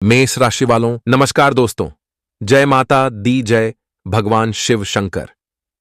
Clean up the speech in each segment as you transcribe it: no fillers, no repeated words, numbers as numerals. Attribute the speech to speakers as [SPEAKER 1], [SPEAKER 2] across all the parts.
[SPEAKER 1] मेष राशि वालों नमस्कार दोस्तों। जय माता दी जय भगवान शिव शंकर।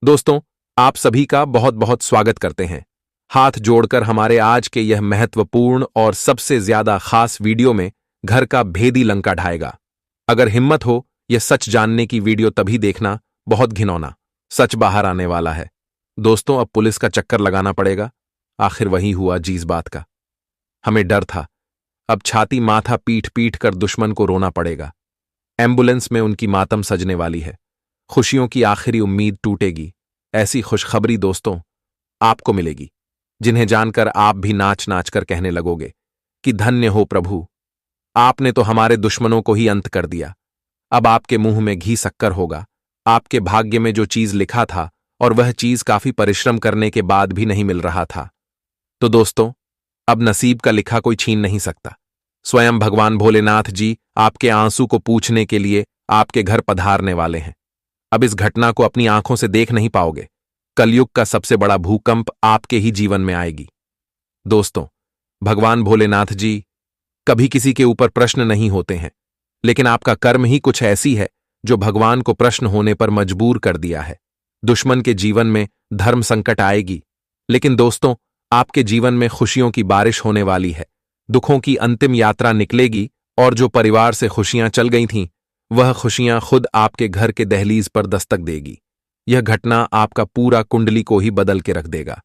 [SPEAKER 1] दोस्तों, आप सभी का बहुत बहुत स्वागत करते हैं। हाथ जोड़कर हमारे आज के यह महत्वपूर्ण और सबसे ज्यादा खास वीडियो में घर का भेदी लंका ढाएगा। अगर हिम्मत हो यह सच जानने की वीडियो तभी देखना, बहुत घिनौना सच बाहर आने वाला है। दोस्तों, अब पुलिस का चक्कर लगाना पड़ेगा। आखिर वही हुआ जिस बात का हमें डर था। अब छाती माथा पीट पीट कर दुश्मन को रोना पड़ेगा। एम्बुलेंस में उनकी मातम सजने वाली है। खुशियों की आखिरी उम्मीद टूटेगी। ऐसी खुशखबरी दोस्तों आपको मिलेगी जिन्हें जानकर आप भी नाच नाच कर कहने लगोगे कि धन्य हो प्रभु, आपने तो हमारे दुश्मनों को ही अंत कर दिया। अब आपके मुंह में घी शक्कर होगा। आपके भाग्य में जो चीज लिखा था और वह चीज काफी परिश्रम करने के बाद भी नहीं मिल रहा था, तो दोस्तों अब नसीब का लिखा कोई छीन नहीं सकता। स्वयं भगवान भोलेनाथ जी आपके आंसू को पूछने के लिए आपके घर पधारने वाले हैं। अब इस घटना को अपनी आंखों से देख नहीं पाओगे। कलयुग का सबसे बड़ा भूकंप आपके ही जीवन में आएगी। दोस्तों, भगवान भोलेनाथ जी कभी किसी के ऊपर प्रश्न नहीं होते हैं, लेकिन आपका कर्म ही कुछ ऐसी है जो भगवान को प्रश्न होने पर मजबूर कर दिया है। दुश्मन के जीवन में धर्म संकट आएगी, लेकिन दोस्तों आपके जीवन में खुशियों की बारिश होने वाली है। दुखों की अंतिम यात्रा निकलेगी और जो परिवार से खुशियां चल गई थीं, वह खुशियां खुद आपके घर के दहलीज पर दस्तक देगी। यह घटना आपका पूरा कुंडली को ही बदल के रख देगा।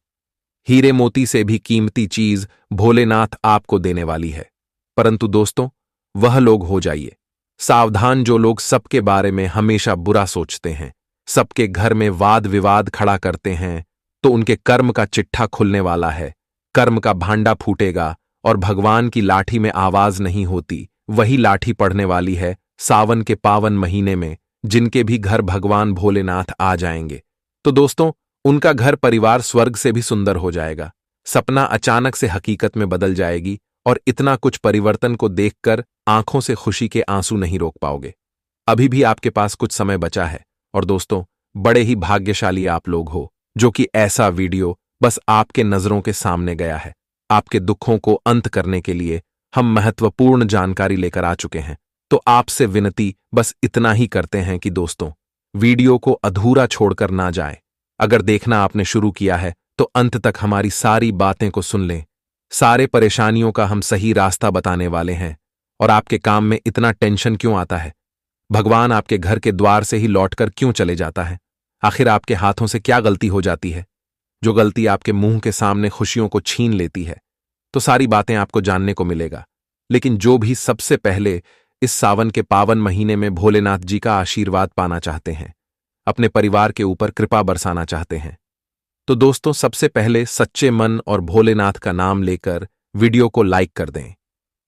[SPEAKER 1] हीरे मोती से भी कीमती चीज भोलेनाथ आपको देने वाली है। परंतु दोस्तों, वह लोग हो जाइए सावधान जो लोग सबके बारे में हमेशा बुरा सोचते हैं, सबके घर में वाद विवाद खड़ा करते हैं, तो उनके कर्म का चिट्ठा खुलने वाला है। कर्म का भांडा फूटेगा और भगवान की लाठी में आवाज नहीं होती, वही लाठी पड़ने वाली है सावन के पावन महीने में। जिनके भी घर भगवान भोलेनाथ आ जाएंगे, तो दोस्तों उनका घर परिवार स्वर्ग से भी सुंदर हो जाएगा। सपना अचानक से हकीकत में बदल जाएगी और इतना कुछ परिवर्तन को देखकर आंखों से खुशी के आंसू नहीं रोक पाओगे। अभी भी आपके पास कुछ समय बचा है और दोस्तों बड़े ही भाग्यशाली आप लोग हो जो कि ऐसा वीडियो बस आपके नजरों के सामने गया है। आपके दुखों को अंत करने के लिए हम महत्वपूर्ण जानकारी लेकर आ चुके हैं। तो आपसे विनती बस इतना ही करते हैं कि दोस्तों वीडियो को अधूरा छोड़कर ना जाए। अगर देखना आपने शुरू किया है तो अंत तक हमारी सारी बातें को सुन लें। सारे परेशानियों का हम सही रास्ता बताने वाले हैं। और आपके काम में इतना टेंशन क्यों आता है? भगवान आपके घर के द्वार से ही लौटकर क्यों चले जाता है? आखिर आपके हाथों से क्या गलती हो जाती है जो गलती आपके मुंह के सामने खुशियों को छीन लेती है? तो सारी बातें आपको जानने को मिलेगा। लेकिन जो भी सबसे पहले इस सावन के पावन महीने में भोलेनाथ जी का आशीर्वाद पाना चाहते हैं, अपने परिवार के ऊपर कृपा बरसाना चाहते हैं, तो दोस्तों सबसे पहले सच्चे मन और भोलेनाथ का नाम लेकर वीडियो को लाइक कर दें।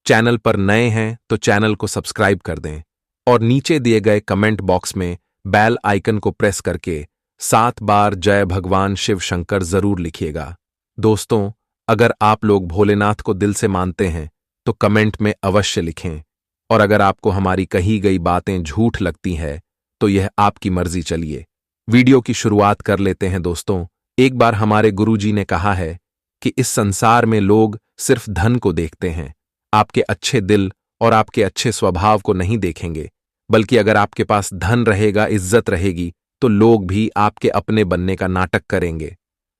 [SPEAKER 1] चैनल पर नए हैं तो चैनल को सब्सक्राइब कर दें और नीचे दिए गए कमेंट बॉक्स में बेल आइकन को प्रेस करके 7 बार जय भगवान शिव शंकर जरूर लिखिएगा। दोस्तों, अगर आप लोग भोलेनाथ को दिल से मानते हैं तो कमेंट में अवश्य लिखें, और अगर आपको हमारी कही गई बातें झूठ लगती है तो यह आपकी मर्जी। चलिए वीडियो की शुरुआत कर लेते हैं। दोस्तों, एक बार हमारे गुरुजी ने कहा है कि इस संसार में लोग सिर्फ धन को देखते हैं, आपके अच्छे दिल और आपके अच्छे स्वभाव को नहीं देखेंगे। बल्कि अगर आपके पास धन रहेगा, इज्जत रहेगी, तो लोग भी आपके अपने बनने का नाटक करेंगे।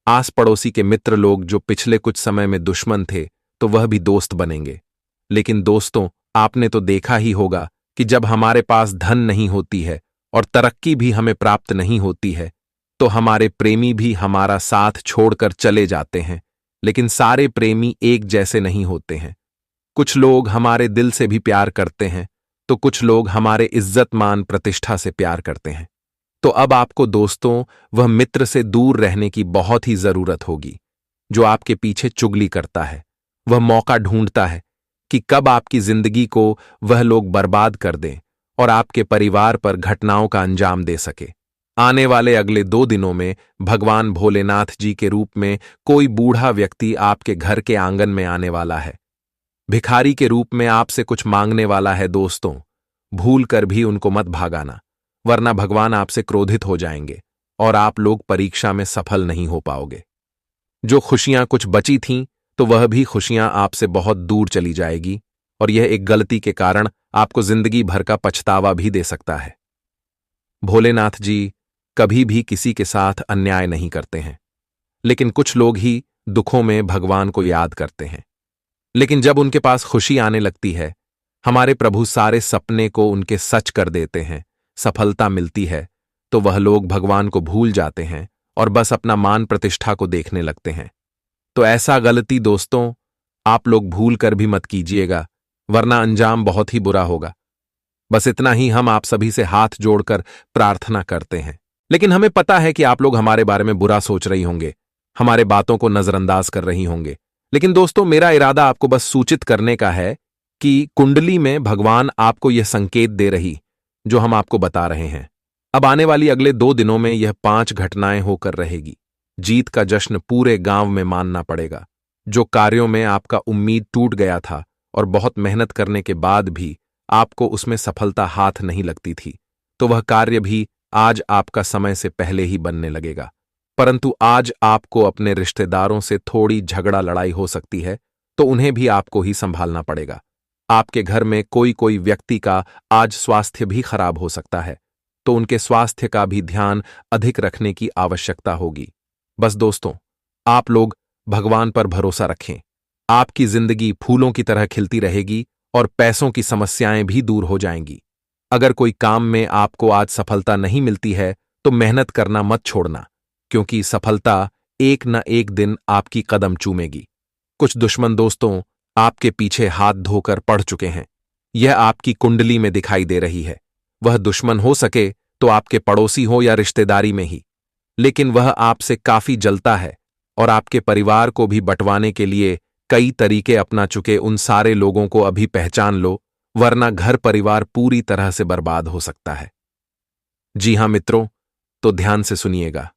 [SPEAKER 1] आस पड़ोसी के मित्र लोग जो पिछले कुछ समय में दुश्मन थे, तो वह भी दोस्त बनेंगे। लेकिन दोस्तों, आपने तो देखा ही होगा कि जब हमारे पास धन नहीं होती है और तरक्की भी हमें प्राप्त नहीं होती है, तो हमारे प्रेमी भी हमारा साथ छोड़कर चले जाते हैं। लेकिन सारे प्रेमी एक जैसे नहीं होते हैं। कुछ लोग हमारे दिल से भी प्यार करते हैं, तो कुछ लोग हमारे इज्जत मान प्रतिष्ठा से प्यार करते हैं। तो अब आपको दोस्तों वह मित्र से दूर रहने की बहुत ही जरूरत होगी जो आपके पीछे चुगली करता है। वह मौका ढूंढता है कि कब आपकी जिंदगी को वह लोग बर्बाद कर दें और आपके परिवार पर घटनाओं का अंजाम दे सके। आने वाले अगले 2 दिनों में भगवान भोलेनाथ जी के रूप में कोई बूढ़ा व्यक्ति आपके घर के आंगन में आने वाला है। भिखारी के रूप में आपसे कुछ मांगने वाला है। दोस्तों, भूल कर भी उनको मत भागाना, वरना भगवान आपसे क्रोधित हो जाएंगे और आप लोग परीक्षा में सफल नहीं हो पाओगे। जो खुशियां कुछ बची थीं, तो वह भी खुशियां आपसे बहुत दूर चली जाएगी और यह एक गलती के कारण आपको जिंदगी भर का पछतावा भी दे सकता है। भोलेनाथ जी कभी भी किसी के साथ अन्याय नहीं करते हैं, लेकिन कुछ लोग ही दुखों में भगवान को याद करते हैं। लेकिन जब उनके पास खुशी आने लगती है, हमारे प्रभु सारे सपने को उनके सच कर देते हैं, सफलता मिलती है, तो वह लोग भगवान को भूल जाते हैं और बस अपना मान प्रतिष्ठा को देखने लगते हैं। तो ऐसा गलती दोस्तों आप लोग भूल कर भी मत कीजिएगा, वरना अंजाम बहुत ही बुरा होगा। बस इतना ही हम आप सभी से हाथ जोड़कर प्रार्थना करते हैं। लेकिन हमें पता है कि आप लोग हमारे बारे में बुरा सोच रही होंगे, हमारे बातों को नजरअंदाज कर रही होंगे। लेकिन दोस्तों मेरा इरादा आपको बस सूचित करने का है कि कुंडली में भगवान आपको यह संकेत दे रही जो हम आपको बता रहे हैं। अब आने वाली अगले 2 दिनों में यह 5 घटनाएं होकर रहेगी। जीत का जश्न पूरे गांव में मानना पड़ेगा। जो कार्यों में आपका उम्मीद टूट गया था और बहुत मेहनत करने के बाद भी आपको उसमें सफलता हाथ नहीं लगती थी, तो वह कार्य भी आज आपका समय से पहले ही बनने लगेगा। परंतु आज आपको अपने रिश्तेदारों से थोड़ी झगड़ा लड़ाई हो सकती है, तो उन्हें भी आपको ही संभालना पड़ेगा। आपके घर में कोई व्यक्ति का आज स्वास्थ्य भी खराब हो सकता है, तो उनके स्वास्थ्य का भी ध्यान अधिक रखने की आवश्यकता होगी। बस दोस्तों आप लोग भगवान पर भरोसा रखें। आपकी जिंदगी फूलों की तरह खिलती रहेगी और पैसों की समस्याएं भी दूर हो जाएंगी। अगर कोई काम में आपको आज सफलता नहीं मिलती है, तो मेहनत करना मत छोड़ना, क्योंकि सफलता एक न एक दिन आपकी कदम चूमेगी। कुछ दुश्मन दोस्तों आपके पीछे हाथ धोकर पड़ चुके हैं। यह आपकी कुंडली में दिखाई दे रही है। वह दुश्मन हो सके तो आपके पड़ोसी हो या रिश्तेदारी में ही, लेकिन वह आपसे काफी जलता है और आपके परिवार को भी बंटवाने के लिए कई तरीके अपना चुके उन सारे लोगों को अभी पहचान लो, वरना घर परिवार पूरी तरह से बर्बाद हो सकता है। जी हां मित्रों, तो ध्यान से सुनिएगा।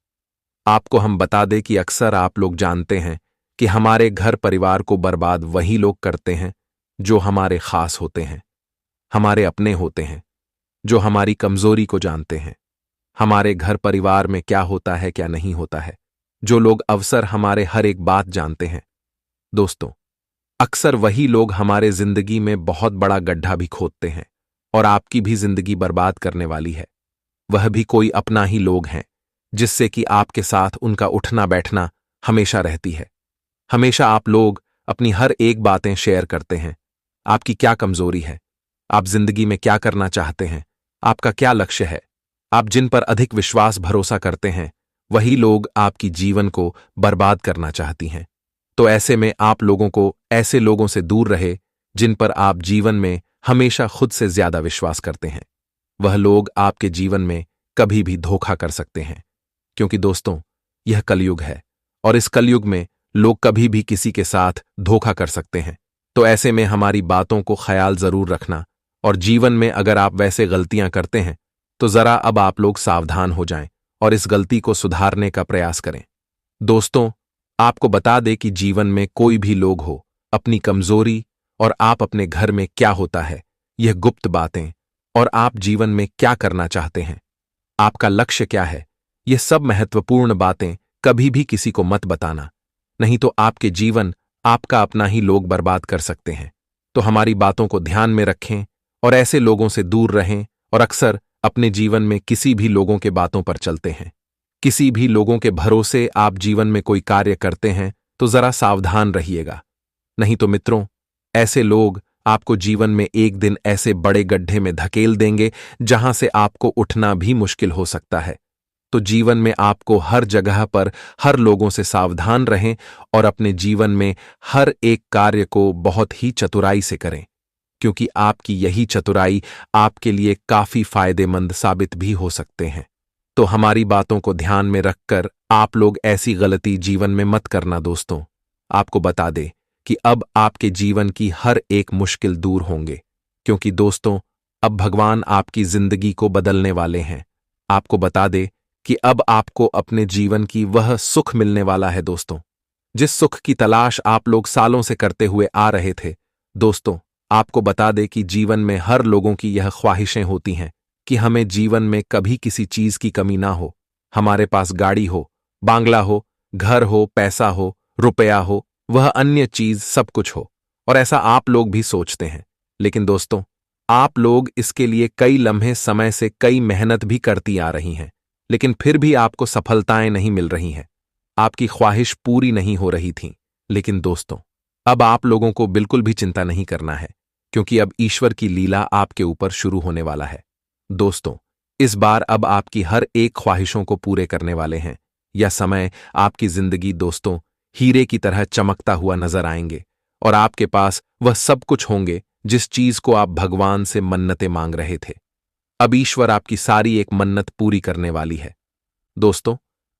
[SPEAKER 1] आपको हम बता दें कि अक्सर आप लोग जानते हैं कि हमारे घर परिवार को बर्बाद वही लोग करते हैं जो हमारे खास होते हैं, हमारे अपने होते हैं, जो हमारी कमजोरी को जानते हैं। हमारे घर परिवार में क्या होता है क्या नहीं होता है, जो लोग अवसर हमारे हर एक बात जानते हैं। दोस्तों अक्सर वही लोग हमारे जिंदगी में बहुत बड़ा गड्ढा भी खोदते हैं और आपकी भी जिंदगी बर्बाद करने वाली है। वह भी कोई अपना ही लोग हैं, जिससे कि आपके साथ उनका उठना बैठना हमेशा रहती है। हमेशा आप लोग अपनी हर एक बातें शेयर करते हैं। आपकी क्या कमजोरी है, आप जिंदगी में क्या करना चाहते हैं, आपका क्या लक्ष्य है। आप जिन पर अधिक विश्वास भरोसा करते हैं, वही लोग आपकी जीवन को बर्बाद करना चाहती हैं। तो ऐसे में आप लोगों को ऐसे लोगों से दूर रहे जिन पर आप जीवन में हमेशा खुद से ज्यादा विश्वास करते हैं। वह लोग आपके जीवन में कभी भी धोखा कर सकते हैं, क्योंकि दोस्तों यह कलयुग है और इस कलयुग में लोग कभी भी किसी के साथ धोखा कर सकते हैं। तो ऐसे में हमारी बातों को ख्याल जरूर रखना और जीवन में अगर आप वैसे गलतियां करते हैं तो जरा अब आप लोग सावधान हो जाएं और इस गलती को सुधारने का प्रयास करें। दोस्तों आपको बता दें कि जीवन में कोई भी लोग हो, अपनी कमजोरी और आप अपने घर में क्या होता है, यह गुप्त बातें और आप जीवन में क्या करना चाहते हैं, आपका लक्ष्य क्या है, ये सब महत्वपूर्ण बातें कभी भी किसी को मत बताना, नहीं तो आपके जीवन आपका अपना ही लोग बर्बाद कर सकते हैं। तो हमारी बातों को ध्यान में रखें और ऐसे लोगों से दूर रहें और अक्सर अपने जीवन में किसी भी लोगों के बातों पर चलते हैं। किसी भी लोगों के भरोसे आप जीवन में कोई कार्य करते हैं तो जरा सावधान रहिएगा, नहीं तो मित्रों ऐसे लोग आपको जीवन में एक दिन ऐसे बड़े गड्ढे में धकेल देंगे जहां से आपको उठना भी मुश्किल हो सकता है। तो जीवन में आपको हर जगह पर हर लोगों से सावधान रहें और अपने जीवन में हर एक कार्य को बहुत ही चतुराई से करें, क्योंकि आपकी यही चतुराई आपके लिए काफी फायदेमंद साबित भी हो सकते हैं। तो हमारी बातों को ध्यान में रखकर आप लोग ऐसी गलती जीवन में मत करना। दोस्तों आपको बता दे कि अब आपके जीवन की हर एक मुश्किल दूर होंगे, क्योंकि दोस्तों अब भगवान आपकी जिंदगी को बदलने वाले हैं। आपको बता दे कि अब आपको अपने जीवन की वह सुख मिलने वाला है। दोस्तों जिस सुख की तलाश आप लोग सालों से करते हुए आ रहे थे, दोस्तों आपको बता दे कि जीवन में हर लोगों की यह ख्वाहिशें होती हैं कि हमें जीवन में कभी किसी चीज की कमी ना हो, हमारे पास गाड़ी हो, बांग्ला हो, घर हो, पैसा हो, रुपया हो, वह अन्य चीज सब कुछ हो, और ऐसा आप लोग भी सोचते हैं। लेकिन दोस्तों आप लोग इसके लिए कई लम्हे समय से कई मेहनत भी करती आ रही हैं, लेकिन फिर भी आपको सफलताएं नहीं मिल रही हैं। आपकी ख्वाहिश पूरी नहीं हो रही थी। लेकिन दोस्तों, अब आप लोगों को बिल्कुल भी चिंता नहीं करना है, क्योंकि अब ईश्वर की लीला आपके ऊपर शुरू होने वाला है। दोस्तों, इस बार अब आपकी हर एक ख्वाहिशों को पूरे करने वाले हैं। यह समय आपकी जिंदगी दोस्तों हीरे की तरह चमकता हुआ नजर आएंगे और आपके पास वह सब कुछ होंगे जिस चीज को आप भगवान से मन्नतें मांग रहे थे। अब ईश्वर आपकी सारी एक मन्नत पूरी करने वाली है। दोस्तों,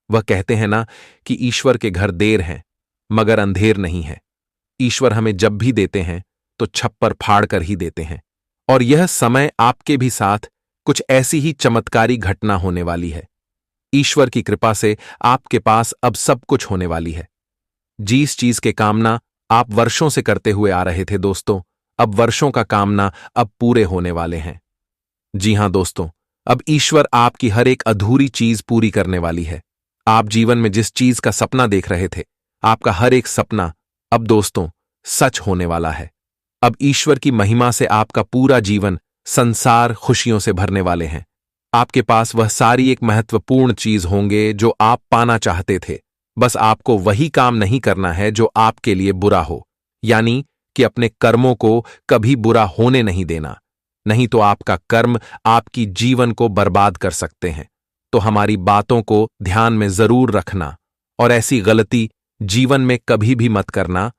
[SPEAKER 1] वह कहते हैं ना कि ईश्वर के घर देर हैं मगर अंधेर नहीं है। ईश्वर हमें जब भी देते हैं तो छप्पर फाड़ कर ही देते हैं, और यह समय आपके भी साथ कुछ ऐसी ही चमत्कारी घटना होने वाली है। ईश्वर की कृपा से आपके पास अब सब कुछ होने वाली है। जिस चीज के कामना आप वर्षों से करते हुए आ रहे थे दोस्तों, अब वर्षों का कामना अब पूरे होने वाले हैं। जी हां दोस्तों, अब ईश्वर आपकी हर एक अधूरी चीज पूरी करने वाली है। आप जीवन में जिस चीज का सपना देख रहे थे, आपका हर एक सपना अब दोस्तों सच होने वाला है। अब ईश्वर की महिमा से आपका पूरा जीवन संसार खुशियों से भरने वाले हैं। आपके पास वह सारी एक महत्वपूर्ण चीज होंगे जो आप पाना चाहते थे। बस आपको वही काम नहीं करना है जो आपके लिए बुरा हो, यानी कि अपने कर्मों को कभी बुरा होने नहीं देना, नहीं तो आपका कर्म आपकी जीवन को बर्बाद कर सकते हैं। तो हमारी बातों को ध्यान में जरूर रखना और ऐसी गलती जीवन में कभी भी मत करना